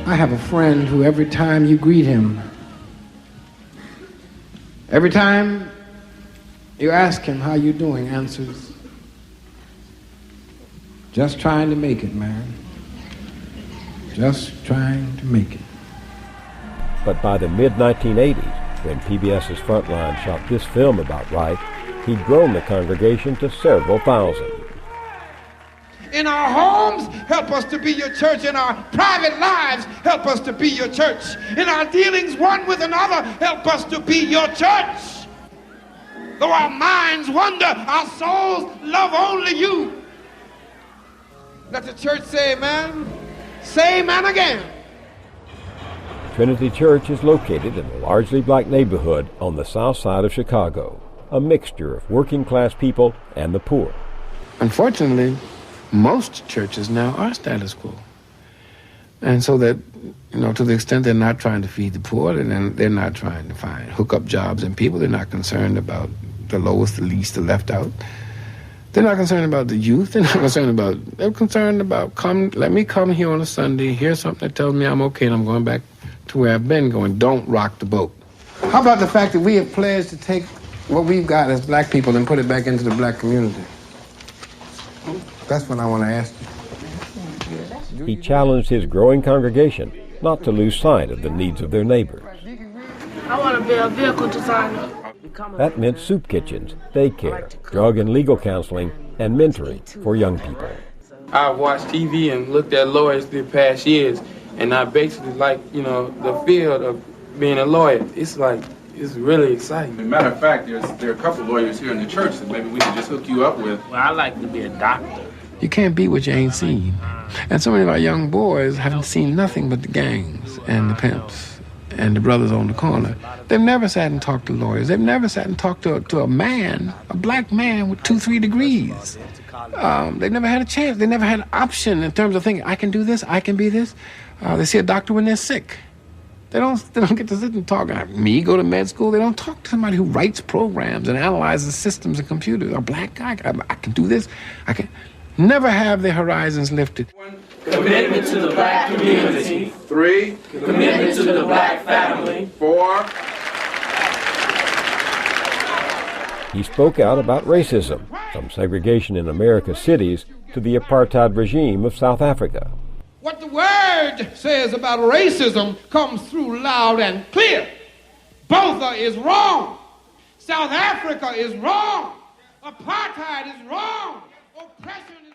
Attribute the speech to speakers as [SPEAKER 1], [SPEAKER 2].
[SPEAKER 1] I have a friend who every time you greet him, every time you ask him how you doing, answers, just trying to make it, man. Just trying to make it.
[SPEAKER 2] But by the mid-1980s, when PBS's Frontline shot this film about Wright, he'd grown the congregation to several thousand.
[SPEAKER 3] In our homes, help us to be your church. In our private lives, help us to be your church. In our dealings one with another, help us to be your church. Though our minds wander, our souls love only you. Let the church say amen. Say amen again.
[SPEAKER 2] Trinity Church is located in a largely black neighborhood on the south side of Chicago, a mixture of working-class people and the poor.
[SPEAKER 1] Unfortunately, most churches now are status quo. And so that, to the extent they're not trying to feed the poor, they're not trying to hook up jobs and people. They're not concerned about the lowest, the least, the left out. They're not concerned about the youth. They're concerned about, let me come here on a Sunday, hear something that tells me I'm okay and I'm going back to where I've been going. Don't rock the boat. How about the fact that we have pledged to take what we've got as black people and put it back into the black community? That's what I want to ask you.
[SPEAKER 2] He challenged his growing congregation not to lose sight of the needs of their neighbors.
[SPEAKER 4] I want to be a vehicle designer.
[SPEAKER 2] That meant soup kitchens, daycare, drug and legal counseling, and mentoring for young people.
[SPEAKER 5] I've watched TV and looked at lawyers the past years, and I basically like, the field of being a lawyer. It's really exciting.
[SPEAKER 6] As a matter of fact, there are a couple lawyers here in the church that maybe we can just hook you up with.
[SPEAKER 5] Well, I like to be a doctor.
[SPEAKER 1] You can't beat what you ain't seen. And so many of our young boys haven't seen nothing but the gangs and the pimps and the brothers on the corner. They've never sat and talked to lawyers. They've never sat and talked to a man, a black man with 2-3 degrees. They've never had a chance. They never had an option in terms of thinking, I can do this, I can be this. They see a doctor when they're sick. They don't get to sit and talk. Me go to med school. They don't talk to somebody who writes programs and analyzes systems and computers. A black guy, I can do this. I can never have their horizons lifted.
[SPEAKER 5] Commitment to the black community.
[SPEAKER 6] 3.
[SPEAKER 5] Commitment to the black family.
[SPEAKER 6] 4.
[SPEAKER 2] He spoke out about racism, from segregation in America's cities to the apartheid regime of South Africa.
[SPEAKER 3] What the word says about racism comes through loud and clear. Botha is wrong. South Africa is wrong. Apartheid is wrong. Oppression